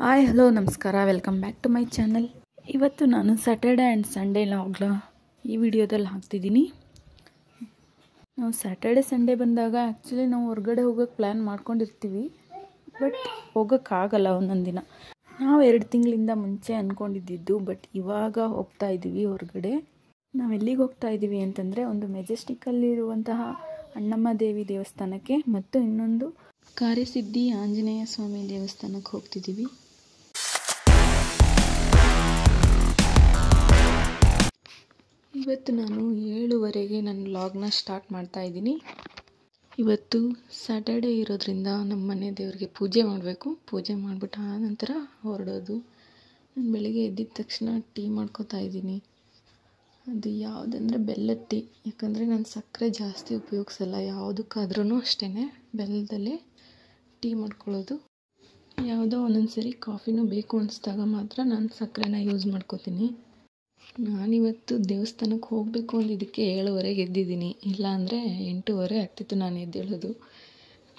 Hi hello ನಮಸ್ಕಾರ, welcome back to my channel. ಇವತ್ತು ನಾನು ಸ್ಯಾಟರ್ಡೆ ಆ್ಯಂಡ್ ಸಂಡೇ ಲಾಗ್ನ ಈ ವಿಡಿಯೋದಲ್ಲಿ ಹಾಕ್ತಿದ್ದೀನಿ. ನಾವು ಸ್ಯಾಟರ್ಡೆ ಸಂಡೇ ಬಂದಾಗ ಆ್ಯಕ್ಚುಲಿ ನಾವು ಹೊರಗಡೆ ಹೋಗೋಕ್ಕೆ ಪ್ಲ್ಯಾನ್ ಮಾಡ್ಕೊಂಡಿರ್ತೀವಿ, ಬಟ್ ಹೋಗೋಕ್ಕಾಗಲ್ಲ ಒಂದೊಂದು ದಿನ. ನಾವು 2 ತಿಂಗಳಿಂದ ಮುಂಚೆ ಅಂದ್ಕೊಂಡಿದ್ದು, ಬಟ್ ಇವಾಗ ಹೋಗ್ತಾ ಇದ್ದೀವಿ ಹೊರಗಡೆ. ನಾವು ಎಲ್ಲಿಗೆ ಹೋಗ್ತಾ ಇದ್ದೀವಿ ಅಂತಂದರೆ, ಒಂದು ಮೆಜೆಸ್ಟಿಕ್ಕಲ್ಲಿರುವಂತಹ ಅಣ್ಣಮ್ಮ ದೇವಿ ದೇವಸ್ಥಾನಕ್ಕೆ ಮತ್ತು ಇನ್ನೊಂದು ಕಾರ್ಯಸಿದ್ಧಿ ಆಂಜನೇಯ ಸ್ವಾಮಿ ದೇವಸ್ಥಾನಕ್ಕೆ ಹೋಗ್ತಿದ್ದೀವಿ. ಇವತ್ತು ನಾನು 7:15ಗೆ ನನ್ನ ವ್ಲಾಗ್ನ ಸ್ಟಾರ್ಟ್ ಮಾಡ್ತಾ ಇದ್ದೀನಿ. ಇವತ್ತು ಸ್ಯಾಟರ್ಡೇ ಇರೋದ್ರಿಂದ ನಮ್ಮ ಮನೆ ದೇವರಿಗೆ ಪೂಜೆ ಮಾಡಬೇಕು. ಪೂಜೆ ಮಾಡಿಬಿಟ್ಟು ಆ ನಂತರ ಹೊರಡೋದು. ನಾನು ಬೆಳಿಗ್ಗೆ ಎದ್ದಿದ ತಕ್ಷಣ ಟೀ ಮಾಡ್ಕೋತಾ ಇದ್ದೀನಿ. ಅದು ಯಾವುದಂದರೆ ಬೆಲ್ಲದ ಟೀ. ಯಾಕಂದರೆ ನಾನು ಸಕ್ಕರೆ ಜಾಸ್ತಿ ಉಪಯೋಗಿಸಲ್ಲ, ಯಾವುದಕ್ಕಾದ್ರೂ ಅಷ್ಟೇ ಬೆಲ್ಲದಲ್ಲೇ ಟೀ ಮಾಡ್ಕೊಳ್ಳೋದು. ಯಾವುದೋ ಒಂದೊಂದು ಸರಿ ಕಾಫಿನೂ ಬೇಕು ಅನಿಸಿದಾಗ ಮಾತ್ರ ನಾನು ಸಕ್ಕರೆನ ಯೂಸ್ ಮಾಡ್ಕೋತೀನಿ. ನಾನಿವತ್ತು ದೇವಸ್ಥಾನಕ್ಕೆ ಹೋಗಬೇಕು ಅಂದಿದ್ದಕ್ಕೆ 7:15ಗೆ ಎದ್ದಿದ್ದೀನಿ. ಇಲ್ಲಾಂದರೆ 8:30 ಆಗ್ತಿತ್ತು ನಾನು ಎದ್ದೇಳೋದು.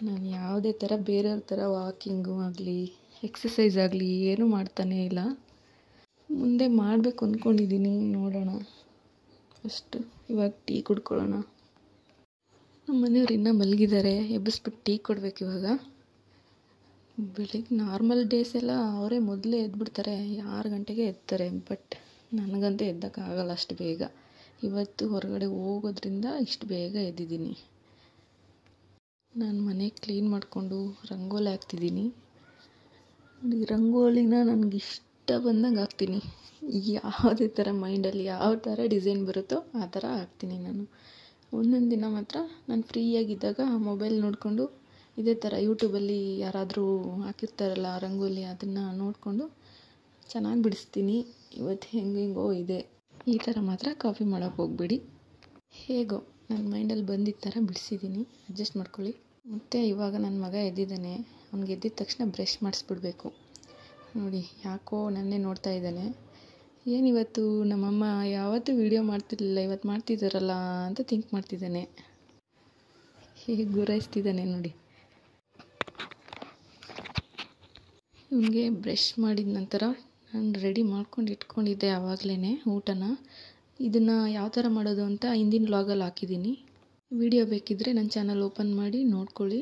ನಾನು ಯಾವುದೇ ಥರ ಬೇರೆಯವ್ರ ಥರ ವಾಕಿಂಗು ಆಗಲಿ ಎಕ್ಸಸೈಸ್ ಆಗಲಿ ಏನೂ ಮಾಡ್ತಾನೇ ಇಲ್ಲ. ಮುಂದೆ ಮಾಡಬೇಕು ಅಂದ್ಕೊಂಡಿದ್ದೀನಿ, ನೋಡೋಣ. ಫಸ್ಟು ಇವಾಗ ಟೀ ಕುಡ್ಕೊಳ್ಳೋಣ. ನಮ್ಮ ಮನೆಯವ್ರು ಇನ್ನೂ ಮಲಗಿದ್ದಾರೆ, ಎಬ್ಬಿಸ್ಬಿಟ್ಟು ಟೀ ಕೊಡ್ಬೇಕು ಇವಾಗ. ಬೆಳಿಗ್ಗೆ ನಾರ್ಮಲ್ ಡೇಸ್ ಎಲ್ಲ ಅವರೇ ಮೊದಲೇ ಎದ್ಬಿಡ್ತಾರೆ, 6 ಗಂಟೆಗೆ ಎದ್ತಾರೆ. ಬಟ್ ನನಗಂತೂ ಎದ್ದಕ್ಕಾಗಲ್ಲ ಅಷ್ಟು ಬೇಗ. ಇವತ್ತು ಹೊರಗಡೆ ಹೋಗೋದ್ರಿಂದ ಇಷ್ಟು ಬೇಗ ಎದ್ದಿದ್ದೀನಿ. ನಾನು ಮನೆ ಕ್ಲೀನ್ ಮಾಡಿಕೊಂಡು ರಂಗೋಲಿ ಹಾಕ್ತಿದ್ದೀನಿ. ಈ ರಂಗೋಲಿನ ನನಗಿಷ್ಟ ಬಂದಂಗೆ ಹಾಕ್ತೀನಿ. ಯಾವುದೇ ಥರ ಮೈಂಡಲ್ಲಿ ಯಾವ ಥರ ಡಿಸೈನ್ ಬರುತ್ತೋ ಆ ಥರ ಹಾಕ್ತೀನಿ ನಾನು. ಒಂದೊಂದು ದಿನ ಮಾತ್ರ ನಾನು ಫ್ರೀಯಾಗಿದ್ದಾಗ ಮೊಬೈಲ್ ನೋಡಿಕೊಂಡು ಇದೇ ಥರ ಯೂಟ್ಯೂಬಲ್ಲಿ ಯಾರಾದರೂ ಹಾಕಿರ್ತಾರಲ್ಲ ರಂಗೋಲಿ, ಅದನ್ನು ನೋಡಿಕೊಂಡು ಚೆನ್ನಾಗಿ ಬಿಡಿಸ್ತೀನಿ. ಇವತ್ತು ಹೆಂಗೋ ಇದೆ. ಈ ಥರ ಮಾತ್ರ ಕಾಪಿ ಮಾಡೋಕ್ಕೆ ಹೋಗ್ಬೇಡಿ. ಹೇಗೋ ನನ್ನ ಮೈಂಡಲ್ಲಿ ಬಂದಿದ್ದ ಥರ ಬಿಡಿಸಿದ್ದೀನಿ, ಅಡ್ಜಸ್ಟ್ ಮಾಡ್ಕೊಳ್ಳಿ. ಮತ್ತು ಇವಾಗ ನನ್ನ ಮಗ ಎದ್ದಿದ್ದಾನೆ. ಅವ್ನಿಗೆ ಎದ್ದಿದ ತಕ್ಷಣ ಬ್ರಷ್ ಮಾಡಿಸ್ಬಿಡ್ಬೇಕು. ನೋಡಿ ಯಾಕೋ ನನ್ನೇ ನೋಡ್ತಾ ಇದ್ದಾನೆ. ಏನಿವತ್ತು ನಮ್ಮಮ್ಮ ಯಾವತ್ತೂ ವೀಡಿಯೋ ಮಾಡ್ತಿರ್ಲಿಲ್ಲ, ಇವತ್ತು ಮಾಡ್ತಿದ್ದಾರಲ್ಲ ಅಂತ ಥಿಂಕ್ ಮಾಡ್ತಿದ್ದಾನೆ. ಹೇಗೆ ಗುರಾಯಿಸ್ತಿದ್ದಾನೆ ನೋಡಿ. ಇವನಿಗೆ ಬ್ರಷ್ ಮಾಡಿದ ನಂತರ ನಾನು ರೆಡಿ ಮಾಡ್ಕೊಂಡು ಇಟ್ಕೊಂಡಿದ್ದೆ ಆವಾಗಲೇ ಊಟನ. ಇದನ್ನು ಯಾವ ಥರ ಮಾಡೋದು ಅಂತ ಹಿಂದಿನ ವ್ಲಾಗಲ್ಲಿ ಹಾಕಿದ್ದೀನಿ. ವಿಡಿಯೋ ಬೇಕಿದ್ದರೆ ನನ್ನ ಚಾನಲ್ ಓಪನ್ ಮಾಡಿ ನೋಡ್ಕೊಳ್ಳಿ.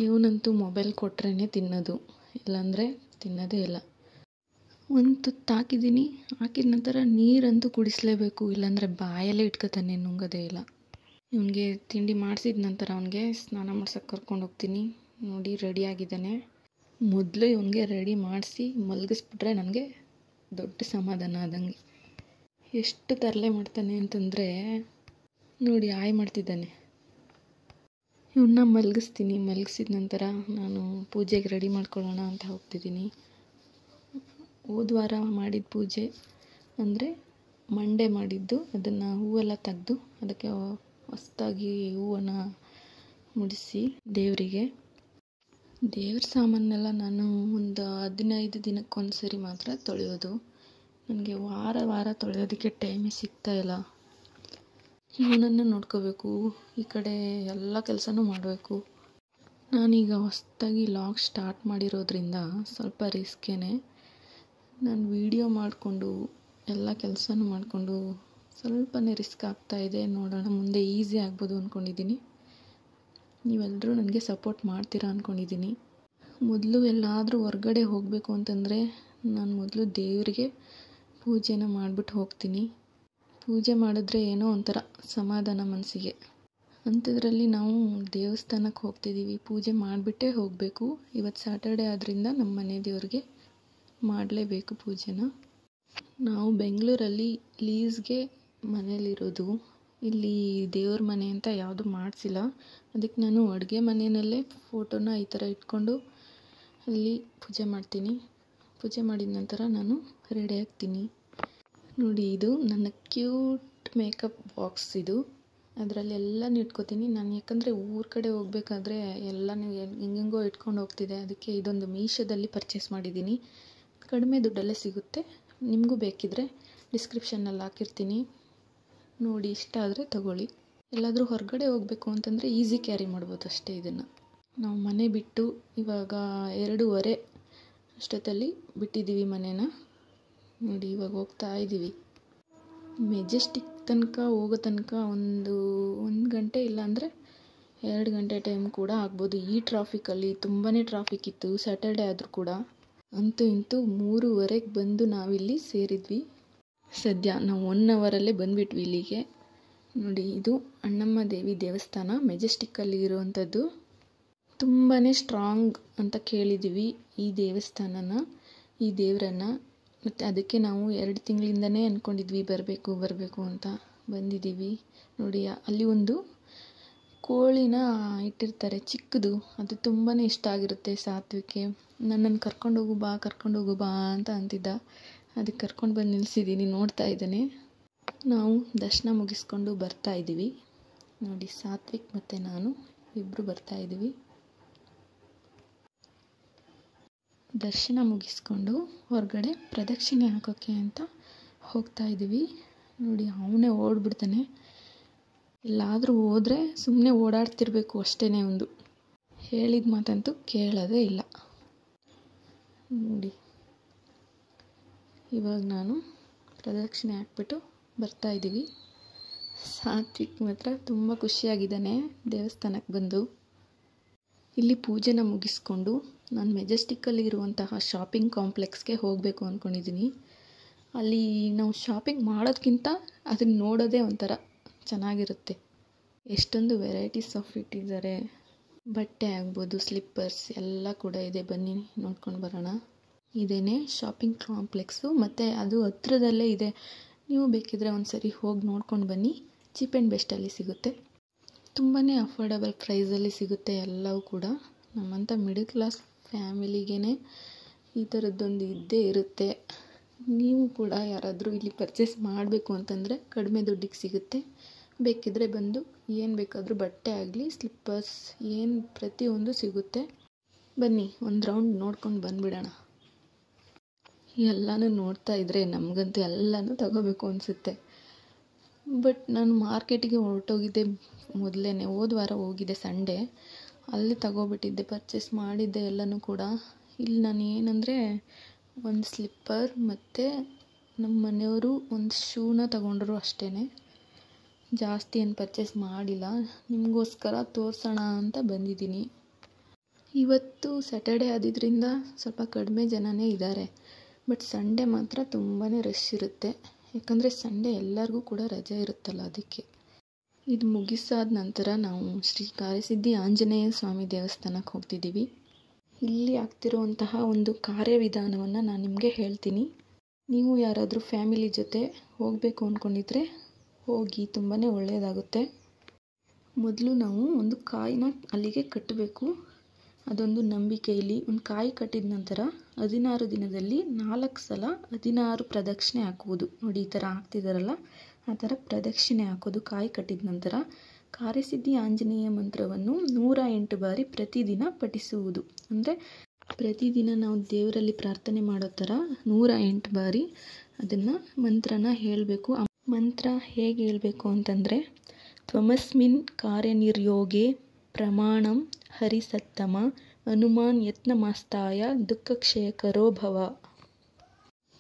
ಇವನಂತೂ ಮೊಬೈಲ್ ಕೊಟ್ರೇ ತಿನ್ನೋದು, ಇಲ್ಲಾಂದರೆ ತಿನ್ನೋದೇ ಇಲ್ಲ. ಒಂದು ತುತ್ತು ಹಾಕಿದ್ದೀನಿ, ಹಾಕಿದ ನಂತರ ನೀರಂತೂ ಕುಡಿಸಲೇಬೇಕು, ಇಲ್ಲಾಂದರೆ ಬಾಯಲ್ಲೇ ಇಟ್ಕೊತಾನೆ, ನುಂಗೋದೇ ಇಲ್ಲ. ಇವನಿಗೆ ತಿಂಡಿ ಮಾಡಿಸಿದ ನಂತರ ಅವನಿಗೆ ಸ್ನಾನ ಮಾಡ್ಸೋಕ್ಕೆ ಕರ್ಕೊಂಡು ಹೋಗ್ತೀನಿ. ನೋಡಿ ರೆಡಿಯಾಗಿದ್ದಾನೆ. ಮೊದಲು ಇವನಿಗೆ ರೆಡಿ ಮಾಡಿಸಿ ಮಲಗಿಸ್ಬಿಟ್ರೆ ನನಗೆ ದೊಡ್ಡ ಸಮಾಧಾನ ಆದಂಗೆ. ಎಷ್ಟು ತರಲೆ ಮಾಡ್ತಾನೆ ಅಂತಂದರೆ ನೋಡಿ, ಹಾಯ್ ಮಾಡ್ತಿದ್ದಾನೆ. ಇವನ್ನ ಮಲಗಿಸ್ತೀನಿ. ಮಲಗಿಸಿದ ನಂತರ ನಾನು ಪೂಜೆಗೆ ರೆಡಿ ಮಾಡ್ಕೊಳ್ಳೋಣ ಅಂತ ಹೋಗ್ತಿದ್ದೀನಿ. ಹೋದ ವಾರ ಮಾಡಿದ ಪೂಜೆ ಅಂದರೆ ಮಂಡೇ ಮಾಡಿದ್ದು, ಅದನ್ನು ಹೂವೆಲ್ಲ ತೆಗೆದು ಅದಕ್ಕೆ ಹೊಸದಾಗಿ ಹೂವನ್ನು ಮುಡಿಸಿ ದೇವರಿಗೆ. ದೇವ್ರ ಸಾಮಾನೆಲ್ಲ ನಾನು ಒಂದು 15 ದಿನಕ್ಕೊಂದು ಸರಿ ಮಾತ್ರ ತೊಳೆಯೋದು. ನನಗೆ ವಾರ ತೊಳೆಯೋದಕ್ಕೆ ಟೈಮೇ ಸಿಗ್ತಾಯಿಲ್ಲ. ಇವನನ್ನು ನೋಡ್ಕೋಬೇಕು, ಈ ಕಡೆ ಎಲ್ಲ ಕೆಲಸನೂ ಮಾಡಬೇಕು. ನಾನೀಗ ಹೊಸದಾಗಿ ಲಾಗ್ ಸ್ಟಾರ್ಟ್ ಮಾಡಿರೋದ್ರಿಂದ ಸ್ವಲ್ಪ ರಿಸ್ಕೇನೆ. ನಾನು ವೀಡಿಯೋ ಮಾಡಿಕೊಂಡು ಎಲ್ಲ ಕೆಲಸನೂ ಮಾಡಿಕೊಂಡು ಸ್ವಲ್ಪನೇ ರಿಸ್ಕ್ ಆಗ್ತಾಯಿದೆ. ನೋಡೋಣ, ಮುಂದೆ ಈಸಿ ಆಗ್ಬೋದು ಅಂದ್ಕೊಂಡಿದ್ದೀನಿ. ನೀವೆಲ್ಲರೂ ನನಗೆ ಸಪೋರ್ಟ್ ಮಾಡ್ತೀರಾ ಅಂದ್ಕೊಂಡಿದ್ದೀನಿ. ಮೊದಲು ಎಲ್ಲಾದರೂ ಹೊರಗಡೆ ಹೋಗಬೇಕು ಅಂತಂದರೆ ನಾನು ಮೊದಲು ದೇವರಿಗೆ ಪೂಜೆನ ಮಾಡಿಬಿಟ್ಟು ಹೋಗ್ತೀನಿ. ಪೂಜೆ ಮಾಡಿದ್ರೆ ಏನೋ ಒಂಥರ ಸಮಾಧಾನ ಮನಸ್ಸಿಗೆ. ಅಂಥದ್ರಲ್ಲಿ ನಾವು ದೇವಸ್ಥಾನಕ್ಕೆ ಹೋಗ್ತಿದ್ದೀವಿ, ಪೂಜೆ ಮಾಡಿಬಿಟ್ಟೇ ಹೋಗಬೇಕು. ಇವತ್ತು ಸ್ಯಾಟರ್ಡೆ ಆದ್ದರಿಂದ ನಮ್ಮ ಮನೆ ದೇವ್ರಿಗೆ ಮಾಡಲೇಬೇಕು ಪೂಜೆನ. ನಾವು ಬೆಂಗಳೂರಲ್ಲಿ ಲೀಸ್ಗೆ ಮನೇಲಿರೋದು. ಇಲ್ಲಿ ದೇವ್ರ ಮನೆ ಅಂತ ಯಾವುದು ಮಾಡಿಸಿಲ್ಲ. ಅದಕ್ಕೆ ನಾನು ಅಡುಗೆ ಮನೆಯಲ್ಲೇ ಫೋಟೋನ ಈ ಥರ ಇಟ್ಕೊಂಡು ಅಲ್ಲಿ ಪೂಜೆ ಮಾಡ್ತೀನಿ. ಪೂಜೆ ಮಾಡಿದ ನಂತರ ನಾನು ರೆಡಿ ಆಗ್ತೀನಿ. ನೋಡಿ, ಇದು ನನ್ನ ಕ್ಯೂಟ್ ಮೇಕಪ್ ಬಾಕ್ಸ್. ಇದು ಅದರಲ್ಲಿ ಎಲ್ಲನೂ ಇಟ್ಕೋತೀನಿ ನಾನು. ಯಾಕಂದರೆ ಊರ ಕಡೆ ಹೋಗಬೇಕಾದ್ರೆ ಎಲ್ಲನೂ ಹೆಂಗೆಂಗೋ ಇಟ್ಕೊಂಡು ಹೋಗ್ತಿದ್ದೆ. ಅದಕ್ಕೆ ಇದೊಂದು ಮೀಶೋದಲ್ಲಿ ಪರ್ಚೇಸ್ ಮಾಡಿದ್ದೀನಿ. ಕಡಿಮೆ ದುಡ್ಡಲ್ಲೇ ಸಿಗುತ್ತೆ. ನಿಮಗೂ ಬೇಕಿದ್ದರೆ ಡಿಸ್ಕ್ರಿಪ್ಷನ್ನಲ್ಲಿ ಹಾಕಿರ್ತೀನಿ, ನೋಡಿ ಇಷ್ಟ ಆದರೆ ತಗೊಳ್ಳಿ. ಎಲ್ಲಾದರೂ ಹೊರಗಡೆ ಹೋಗಬೇಕು ಅಂತಂದರೆ ಈಸಿ ಕ್ಯಾರಿ ಮಾಡ್ಬೋದು ಅಷ್ಟೇ. ಇದನ್ನು ನಾವು ಮನೆ ಬಿಟ್ಟು ಇವಾಗ 2:15 ಅಷ್ಟೊತ್ತಲ್ಲಿ ಬಿಟ್ಟಿದ್ದೀವಿ ಮನೇನ. ನೋಡಿ ಇವಾಗ ಹೋಗ್ತಾ ಇದ್ದೀವಿ. ಮೆಜೆಸ್ಟಿಕ್ ತನಕ ಹೋಗೋ ತನಕ ಒಂದು ಗಂಟೆ ಇಲ್ಲಾಂದರೆ 2 ಗಂಟೆ ಟೈಮ್ ಕೂಡ ಆಗ್ಬೋದು. ಈ ಟ್ರಾಫಿಕಲ್ಲಿ ತುಂಬಾ ಟ್ರಾಫಿಕ್ ಇತ್ತು, ಸ್ಯಾಟರ್ಡೆ ಆದರೂ ಕೂಡ. ಅಂತೂ ಇಂತೂ 3:30ಗೆ ಬಂದು ನಾವಿಲ್ಲಿ ಸೇರಿದ್ವಿ. ಸದ್ಯ ನಾವು 1 ಅವರಲ್ಲೇ ಬಂದುಬಿಟ್ವಿ ಇಲ್ಲಿಗೆ. ನೋಡಿ ಇದು ಅಣ್ಣಮ್ಮ ದೇವಿ ದೇವಸ್ಥಾನ ಮೆಜೆಸ್ಟಿಕ್ಕಲ್ಲಿ ಇರುವಂಥದ್ದು. ತುಂಬಾ ಸ್ಟ್ರಾಂಗ್ ಅಂತ ಕೇಳಿದ್ದೀವಿ ಈ ದೇವಸ್ಥಾನನ, ಈ ದೇವರನ್ನು. ಮತ್ತು ಅದಕ್ಕೆ ನಾವು 2 ತಿಂಗಳಿಂದನೇ ಅಂದ್ಕೊಂಡಿದ್ವಿ ಬರಬೇಕು ಅಂತ. ಬಂದಿದ್ದೀವಿ. ನೋಡಿ ಅಲ್ಲಿ ಒಂದು ಕೋಳಿನ ಇಟ್ಟಿರ್ತಾರೆ ಚಿಕ್ಕದು, ಅದು ತುಂಬಾ ಇಷ್ಟ ಆಗಿರುತ್ತೆ ಸಾತ್ವಿಕ್ಗೆ. ನನ್ನನ್ನು ಕರ್ಕೊಂಡೋಗು ಬಾ ಅಂತ ಅಂತಿದ್ದ. ಅದಕ್ಕೆ ಕರ್ಕೊಂಡು ಬಂದು ನಿಲ್ಲಿಸಿದ್ದೀನಿ, ನೋಡ್ತಾ ಇದ್ದಾನೆ. ನಾವು ದರ್ಶನ ಮುಗಿಸ್ಕೊಂಡು ಬರ್ತಾ ಇದ್ದೀವಿ. ನೋಡಿ ಸಾತ್ವಿಕ್ ಮತ್ತು ನಾನು ಇಬ್ಬರು ಬರ್ತಾ ಇದ್ದೀವಿ. ದರ್ಶನ ಮುಗಿಸ್ಕೊಂಡು ಹೊರಗಡೆ ಪ್ರದಕ್ಷಿಣೆ ಹಾಕೋಕ್ಕೆ ಅಂತ ಹೋಗ್ತಾ ಇದ್ದೀವಿ. ನೋಡಿ ಅವನೇ ಓಡ್ಬಿಡ್ತಾನೆ. ಎಲ್ಲಾದರೂ ಹೋದರೆ ಸುಮ್ಮನೆ ಓಡಾಡ್ತಿರ್ಬೇಕು ಅಷ್ಟೇ. ಒಂದು ಹೇಳಿದ ಮಾತಂತೂ ಕೇಳೋದೇ ಇಲ್ಲ. ನೋಡಿ ಇವಾಗ ನಾನು ಪ್ರದಕ್ಷಿಣೆ ಹಾಕ್ಬಿಟ್ಟು ಬರ್ತಾ ಇದ್ದೀವಿ. ಸಾತ್ವಿಕ್ ಮಾತ್ರ ತುಂಬ ಖುಷಿಯಾಗಿದ್ದಾನೆ ದೇವಸ್ಥಾನಕ್ಕೆ ಬಂದು. ಇಲ್ಲಿ ಪೂಜೆನ ಮುಗಿಸ್ಕೊಂಡು ನಾನು ಮೆಜೆಸ್ಟಿಕ್ಕಲ್ಲಿ ಇರುವಂತಹ ಶಾಪಿಂಗ್ ಕಾಂಪ್ಲೆಕ್ಸ್ಗೆ ಹೋಗಬೇಕು ಅಂದ್ಕೊಂಡಿದ್ದೀನಿ. ಅಲ್ಲಿ ನಾವು ಶಾಪಿಂಗ್ ಮಾಡೋದಕ್ಕಿಂತ ಅದನ್ನು ನೋಡೋದೇ ಒಂಥರ ಚೆನ್ನಾಗಿರುತ್ತೆ. ಎಷ್ಟೊಂದು ವೆರೈಟೀಸ್ ಆಫ್ ಇಟ್ಟಿದ್ದಾರೆ. ಬಟ್ಟೆ ಆಗ್ಬೋದು, ಸ್ಲಿಪ್ಪರ್ಸ್ ಎಲ್ಲ ಕೂಡ ಇದೆ. ಬನ್ನಿ ನೋಡ್ಕೊಂಡು ಬರೋಣ. ಇದೇನೇ ಶಾಪಿಂಗ್ ಕಾಂಪ್ಲೆಕ್ಸು, ಮತ್ತು ಅದು ಹತ್ರದಲ್ಲೇ ಇದೆ. ನೀವು ಬೇಕಿದ್ರೆ ಒಂದು ಸರಿ ಹೋಗಿ ನೋಡ್ಕೊಂಡು ಬನ್ನಿ. ಚೀಪ್ ಆ್ಯಂಡ್ ಬೆಸ್ಟಲ್ಲಿ ಸಿಗುತ್ತೆ. ತುಂಬಾ ಅಫೋರ್ಡಬಲ್ ಪ್ರೈಸಲ್ಲಿ ಸಿಗುತ್ತೆ ಎಲ್ಲವೂ ಕೂಡ. ನಮ್ಮಂಥ ಮಿಡಲ್ ಕ್ಲಾಸ್ ಫ್ಯಾಮಿಲಿಗೇ ಈ ಥರದ್ದೊಂದು ಇದ್ದೇ ಇರುತ್ತೆ. ನೀವು ಕೂಡ ಯಾರಾದರೂ ಇಲ್ಲಿ ಪರ್ಚೇಸ್ ಮಾಡಬೇಕು ಅಂತಂದರೆ ಕಡಿಮೆ ದುಡ್ಡಿಗೆ ಸಿಗುತ್ತೆ. ಬೇಕಿದ್ದರೆ ಬಂದು ಏನು ಬೇಕಾದರೂ ಬಟ್ಟೆ ಆಗಲಿ, ಸ್ಲಿಪ್ಪರ್ಸ್ ಏನು ಪ್ರತಿಯೊಂದು ಸಿಗುತ್ತೆ. ಬನ್ನಿ ಒಂದು ರೌಂಡ್ ನೋಡ್ಕೊಂಡು ಬಂದುಬಿಡೋಣ. ಎಲ್ಲನೂ ನೋಡ್ತಾ ಇದ್ದರೆ ನಮಗಂತೂ ಎಲ್ಲನೂ ತಗೋಬೇಕು ಅನಿಸುತ್ತೆ. ಬಟ್ ನಾನು ಮಾರ್ಕೆಟಿಗೆ ಹೊರಟೋಗಿದ್ದೆ ಮೊದಲೇ, ಹೋದ ವಾರ ಹೋಗಿದ್ದೆ ಸಂಡೇ. ಅಲ್ಲಿ ತಗೋಬಿಟ್ಟಿದ್ದೆ, ಪರ್ಚೇಸ್ ಮಾಡಿದ್ದೆ ಎಲ್ಲನೂ ಕೂಡ. ಇಲ್ಲಿ ನಾನು ಏನಂದರೆ ಒಂದು ಸ್ಲಿಪ್ಪರ್ ಮತ್ತು ನಮ್ಮ ಮನೆಯವರು ಒಂದು ಶೂನ ತಗೊಂಡ್ರು ಅಷ್ಟೇ. ಜಾಸ್ತಿ ಏನು ಪರ್ಚೇಸ್ ಮಾಡಿಲ್ಲ. ನಿಮಗೋಸ್ಕರ ತೋರಿಸೋಣ ಅಂತ ಬಂದಿದ್ದೀನಿ. ಇವತ್ತು ಸ್ಯಾಟರ್ಡೆ ಆದಿದ್ದರಿಂದ ಸ್ವಲ್ಪ ಕಡಿಮೆ ಜನನೇ ಇದ್ದಾರೆ. ಬಟ್ ಸಂಡೇ ಮಾತ್ರ ತುಂಬಾ ರಶ್ ಇರುತ್ತೆ. ಯಾಕಂದರೆ ಸಂಡೇ ಎಲ್ಲರಿಗೂ ಕೂಡ ರಜೆ ಇರುತ್ತಲ್ಲ, ಅದಕ್ಕೆ. ಇದು ಮುಗಿಸಾದ ನಂತರ ನಾವು ಶ್ರೀ ಕಾರಸಿದ್ಧಿ ಆಂಜನೇಯ ಸ್ವಾಮಿ ದೇವಸ್ಥಾನಕ್ಕೆ ಹೋಗ್ತಿದ್ದೀವಿ. ಇಲ್ಲಿ ಆಗ್ತಿರುವಂತಹ ಒಂದು ಕಾರ್ಯವಿಧಾನವನ್ನು ನಾನು ನಿಮಗೆ ಹೇಳ್ತೀನಿ. ನೀವು ಯಾರಾದರೂ ಫ್ಯಾಮಿಲಿ ಜೊತೆ ಹೋಗಬೇಕು ಅಂದ್ಕೊಂಡಿದ್ರೆ ಹೋಗಿ, ತುಂಬಾ ಒಳ್ಳೆಯದಾಗುತ್ತೆ. ಮೊದಲು ನಾವು ಒಂದು ಕಾಯಿನ ಅಲ್ಲಿಗೆ ಕಟ್ಟಬೇಕು. ಅದೊಂದು ನಂಬಿಕೆ. ಇಲ್ಲಿ ಒಂದು ಕಾಯಿ ಕಟ್ಟಿದ ನಂತರ 16 ದಿನದಲ್ಲಿ 4 ಸಲ 16 ಪ್ರದಕ್ಷಿಣೆ ಹಾಕುವುದು. ನೋಡಿ ಈ ಥರ ಹಾಕ್ತಿದ್ದಾರಲ್ಲ, ಆ ಥರ ಪ್ರದಕ್ಷಿಣೆ ಹಾಕೋದು ಕಾಯಿ ಕಟ್ಟಿದ ನಂತರ. ಕಾರ್ಯಸಿದ್ಧಿ ಆಂಜನೇಯ ಮಂತ್ರವನ್ನು 108 ಬಾರಿ ಪ್ರತಿದಿನ ಪಠಿಸುವುದು. ಅಂದರೆ ಪ್ರತಿದಿನ ನಾವು ದೇವರಲ್ಲಿ ಪ್ರಾರ್ಥನೆ ಮಾಡೋ ಥರ 108 ಬಾರಿ ಅದನ್ನು ಮಂತ್ರನ ಹೇಳಬೇಕು. ಆ ಮಂತ್ರ ಹೇಗೆ ಹೇಳಬೇಕು ಅಂತಂದರೆ, ತ್ವಮಸ್ಮಿನ್ ಕಾರ್ಯನಿರ್ಯೋಗೆ ಪ್ರಮಾಣಂ ಹರಿಸತ್ತಮ ಹನುಮಾನ್ ಯತ್ನಮಾಸ್ತಾಯ ದುಃಖಕ್ಷಯಕರೋ ಭವ.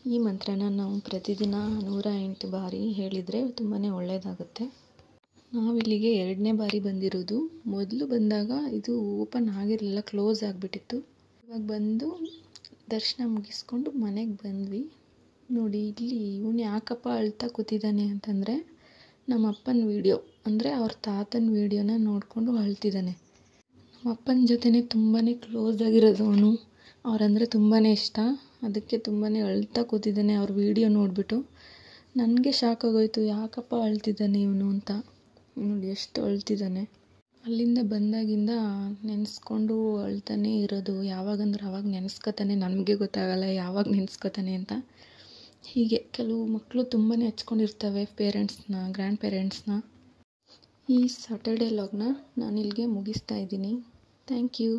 ಈ ಮಂತ್ರನ ನಾವು ಪ್ರತಿದಿನ 108 ಬಾರಿ ಹೇಳಿದರೆ ತುಂಬಾ ಒಳ್ಳೆಯದಾಗುತ್ತೆ. ನಾವಿಲ್ಲಿಗೆ 2ನೇ ಬಾರಿ ಬಂದಿರೋದು. ಮೊದಲು ಬಂದಾಗ ಇದು ಓಪನ್ ಆಗಿರಲಿಲ್ಲ, ಕ್ಲೋಸ್ ಆಗಿಬಿಟ್ಟಿತ್ತು. ಇವಾಗ ಬಂದು ದರ್ಶನ ಮುಗಿಸ್ಕೊಂಡು ಮನೆಗೆ ಬಂದ್ವಿ. ನೋಡಿ ಇಲ್ಲಿ ಇವನು ಯಾಕಪ್ಪ ಅಳ್ತಾ ಕೂತಿದ್ದಾನೆ ಅಂತಂದರೆ, ನಮ್ಮ ಅಪ್ಪನ ವೀಡಿಯೋ ಅಂದರೆ ಅವ್ರ ತಾತನ ವೀಡಿಯೋನ ನೋಡಿಕೊಂಡು ಅಳ್ತಿದ್ದಾನೆ. ನಮ್ಮ ಅಪ್ಪನ ಜೊತೆನೇ ತುಂಬಾ ಕ್ಲೋಸ್ ಆಗಿರೋದು ಅವನು. ಅವರಂದರೆ ತುಂಬಾ ಇಷ್ಟ. ಅದಕ್ಕೆ ತುಂಬಾ ಅಳ್ತಾ ಕೂತಿದ್ದಾನೆ ಅವ್ರ ವೀಡಿಯೋ ನೋಡಿಬಿಟ್ಟು. ನನಗೆ ಶಾಕ್ ಆಗೋಯ್ತು, ಯಾಕಪ್ಪ ಅಳ್ತಿದ್ದಾನೆ ಇವನು ಅಂತ. ನೋಡಿ ಎಷ್ಟು ಅಳ್ತಿದ್ದಾನೆ. ಅಲ್ಲಿಂದ ಬಂದಾಗಿಂದ ನೆನೆಸ್ಕೊಂಡು ಅಳ್ತಾನೆ ಇರೋದು. ಯಾವಾಗಂದ್ರೆ ಆವಾಗ ನೆನೆಸ್ಕೊತಾನೆ, ನನಗೆ ಗೊತ್ತಾಗಲ್ಲ ಯಾವಾಗ ನೆನೆಸ್ಕೊತಾನೆ ಅಂತ. ಹೀಗೆ ಕೆಲವು ಮಕ್ಕಳು ತುಂಬಾ ಹಚ್ಕೊಂಡಿರ್ತವೆ ಪೇರೆಂಟ್ಸ್ನ, ಗ್ರ್ಯಾಂಡ್ ಪೇರೆಂಟ್ಸ್ನ. ಈ ಸ್ಯಾಟರ್ಡೆ ವ್ಲಾಗ್ನ ನಾನು ಇಲ್ಲಿಗೆ ಮುಗಿಸ್ತಾ ಇದ್ದೀನಿ. Thank you.